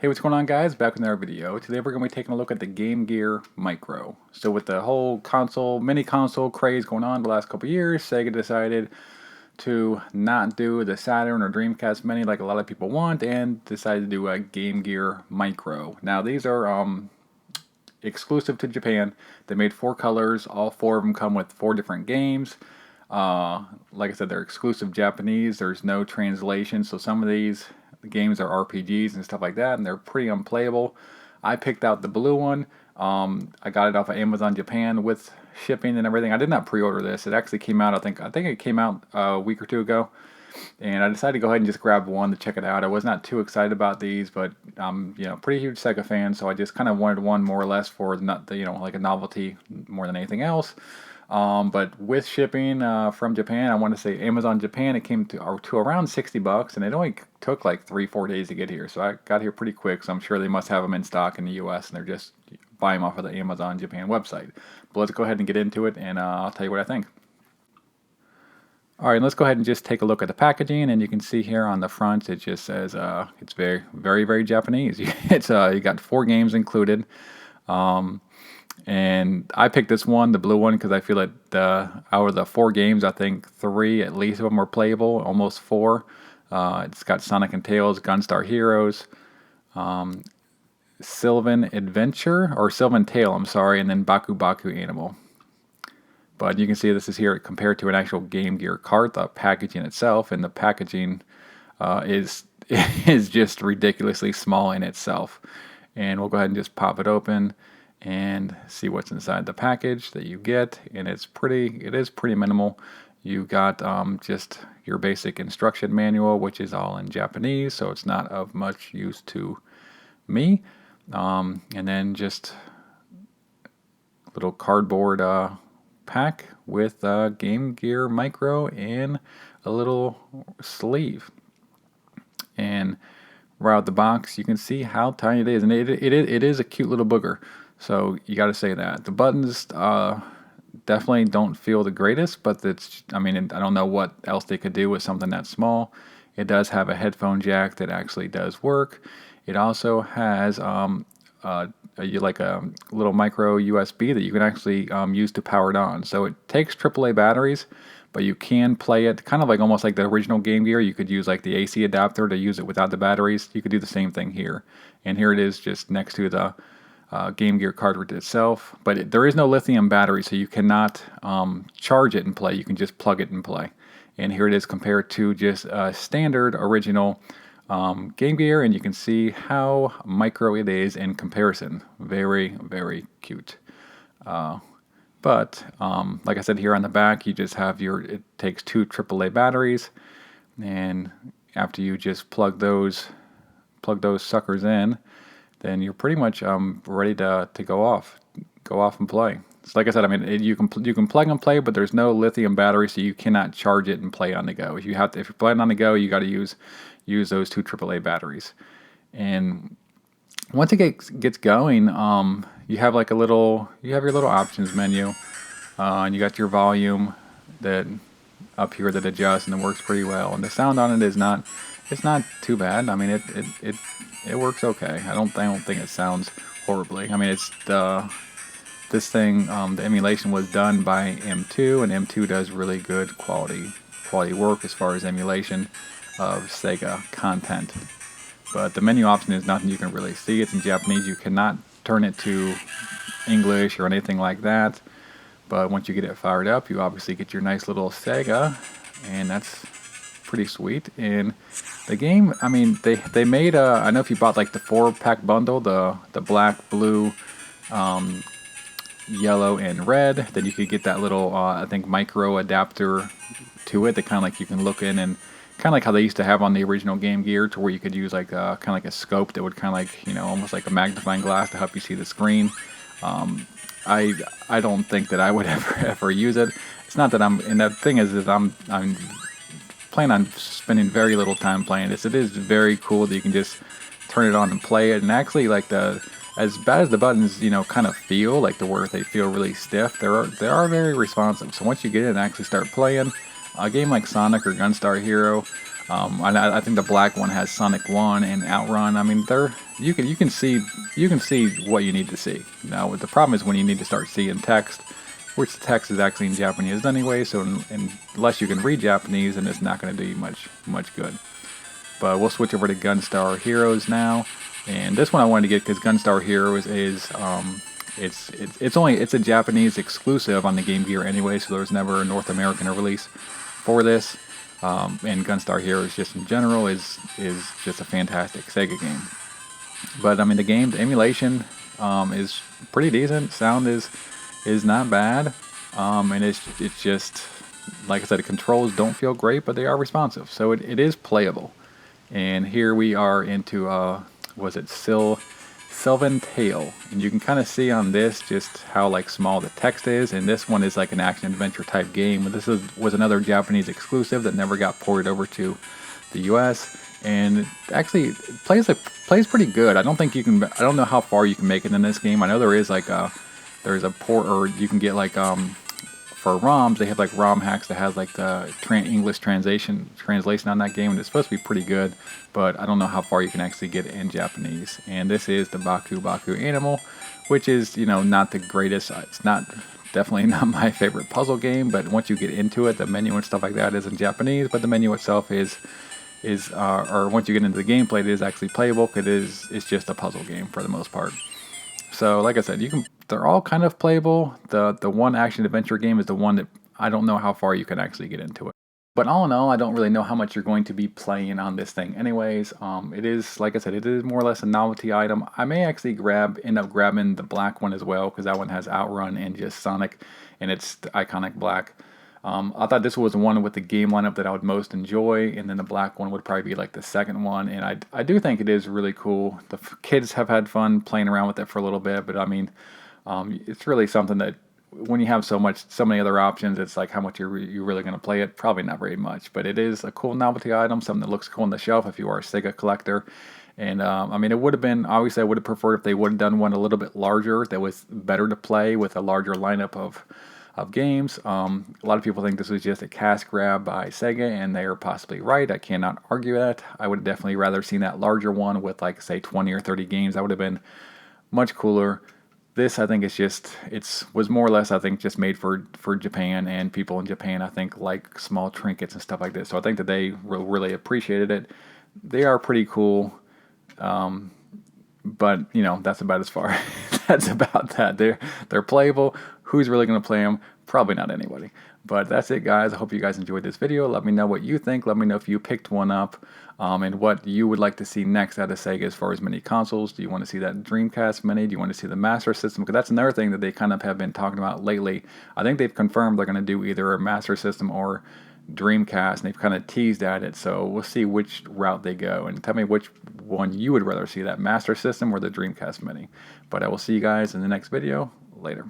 Hey, what's going on, guys? Back with another video. Today we're going to be taking a look at the Game Gear Micro. So with the whole mini console craze going on the last couple years, Sega decided to not do the Saturn or Dreamcast Mini like a lot of people want and decided to do a Game Gear Micro. Now these are exclusive to Japan. They made 4 colors. All 4 of them come with 4 different games. Like I said, they're exclusive Japanese. There's no translation, so some of these games are RPGs and stuff like that, and they're pretty unplayable. I picked out the blue one. I got it off of Amazon Japan with shipping and everything. I did not pre-order this. It actually came out. I think it came out a week or two ago, and I decided to go ahead and just grab one to check it out. I was not too excited about these, but I'm pretty huge Sega fan, so I just kind of wanted one more or less for not the like a novelty more than anything else. But with shipping from Japan, I want to say Amazon Japan, it came to around $60, and it only took like 3-4 days to get here. So I got here pretty quick. So I'm sure they must have them in stock in the U.S. and they're just buying them off of the Amazon Japan website. But let's go ahead and get into it, and I'll tell you what I think. All right, let's go ahead and just take a look at the packaging, and you can see here on the front it just says it's very, very, very Japanese. It's you got 4 games included. And I picked this one, the blue one, because I feel like out of the 4 games, I think 3 at least of them are playable, almost 4. It's got Sonic and Tails, Gunstar Heroes, Sylvan Adventure, or Sylvan Tale, I'm sorry, and then Baku Baku Animal. But you can see this is here compared to an actual Game Gear cart, the packaging itself, and the packaging is just ridiculously small in itself. And we'll go ahead and just pop it open and see what's inside the package that you get, and it is pretty minimal. You got just your basic instruction manual, which is all in Japanese, so it's not of much use to me. And then just a little cardboard pack with Game Gear Micro and a little sleeve. And right out the box, you can see how tiny it is, and it is a cute little booger. So you got to say that the buttons definitely don't feel the greatest, but I don't know what else they could do with something that small. It does have a headphone jack that actually does work. It also has like a little micro USB that you can actually use to power it on. So it takes AAA batteries, but you can play it kind of like almost like the original Game Gear. You could use like the AC adapter to use it without the batteries. You could do the same thing here. And here it is just next to the Game Gear cartridge itself, but there is no lithium battery, so you cannot charge it and play. You can just plug it and play. And here it is compared to just a standard original Game Gear, and you can see how micro it is in comparison. Very, very cute. But like I said, here on the back, you just have it takes 2 AAA batteries, and after you just plug those suckers in, then you're pretty much ready to go off and play. So like I said, you can plug and play, but there's no lithium battery, so you cannot charge it and play on the go. If you're playing on the go, you got to use those 2 AAA batteries. And once it gets going, you have like your little options menu, and you got your volume that up here that adjusts and it works pretty well. And the sound on it is not too bad. I mean, it works okay. I don't think it sounds horribly. I mean, it's this thing. The emulation was done by M2, and M2 does really good quality work as far as emulation of Sega content. But the menu option is nothing you can really see. It's in Japanese. You cannot turn it to English or anything like that. But once you get it fired up, you obviously get your nice little Sega, and that's pretty sweet. And the game, I mean, they made I know if you bought like the 4-pack bundle, the black, blue, yellow, and red, then you could get that little I think micro adapter to it that kind of like you can look in, and kind of like how they used to have on the original Game Gear, to where you could use like kind of like a scope that would kind of like almost like a magnifying glass to help you see the screen. I don't think that I would ever use it. It's not that and the thing is I'm plan on spending very little time playing this. It is very cool that you can just turn it on and play it. And actually, like as bad as the buttons, kind of feel like where they feel really stiff, they are very responsive. So once you get in and actually start playing a game like Sonic or Gunstar Hero, I think the black one has Sonic 1 and Outrun. I mean, you can see what you need to see. Now, the problem is when you need to start seeing text, which the text is actually in Japanese anyway. So unless you can read Japanese, then it's not going to do you much good. But we'll switch over to Gunstar Heroes now, and this one I wanted to get because Gunstar Heroes is it's a Japanese exclusive on the Game Gear anyway, so there's never a North American release for this. And Gunstar Heroes just in general is just a fantastic Sega game. But I mean the emulation is pretty decent. Sound is not bad, and it's just like I said, the controls don't feel great, but they are responsive, so it is playable. And here we are into was it Sylvan Tale, and you can kind of see on this just how like small the text is, and this one is like an action adventure type game. But this was another Japanese exclusive that never got ported over to the US, and it actually plays pretty good. I don't know how far you can make it in this game. I know there is like there's a port, or you can get like for ROMs, they have like ROM hacks that has like the English translation on that game, and it's supposed to be pretty good, but I don't know how far you can actually get it in Japanese. And this is the Baku Baku Animal, which is, not the greatest. It's definitely not my favorite puzzle game, but once you get into it, the menu and stuff like that is in Japanese, but the menu itself is or once you get into the gameplay, it is actually playable, because it's just a puzzle game for the most part. So, like I said, they're all kind of playable. The one action adventure game is the one that I don't know how far you can actually get into it. But all in all, I don't really know how much you're going to be playing on this thing anyways. It is, like I said, it is more or less a novelty item. I may actually end up grabbing the black one as well, because that one has Outrun and just Sonic, and it's the iconic black. I thought this was the one with the game lineup that I would most enjoy, and then the black one would probably be like the second one. And I do think it is really cool. The kids have had fun playing around with it for a little bit, but I mean, it's really something that when you have so many other options, it's like how much you're really going to play it. Probably not very much, but it is a cool novelty item, something that looks cool on the shelf if you are a Sega collector. And I mean, it would have been, obviously I would have preferred if they would have done one a little bit larger that was better to play with a larger lineup of games. A lot of people think this was just a cash grab by Sega, and they are possibly right. I cannot argue that. I would have definitely rather seen that larger one with like say 20 or 30 games. That would have been much cooler. This, I think, was more or less, I think, just made for Japan, and people in Japan, I think, like small trinkets and stuff like this. So I think that they really appreciated it. They are pretty cool, but that's about as far. That's about that. They're playable. Who's really going to play them? Probably not anybody. But that's it, guys. I hope you guys enjoyed this video. Let me know what you think. Let me know if you picked one up, and what you would like to see next out of Sega as far as mini consoles. Do you want to see that Dreamcast Mini? Do you want to see the Master System? Because that's another thing that they kind of have been talking about lately. I think they've confirmed they're going to do either a Master System or Dreamcast, and they've kind of teased at it. So we'll see which route they go, and tell me which one you would rather see, that Master System or the Dreamcast Mini. But I will see you guys in the next video. Later.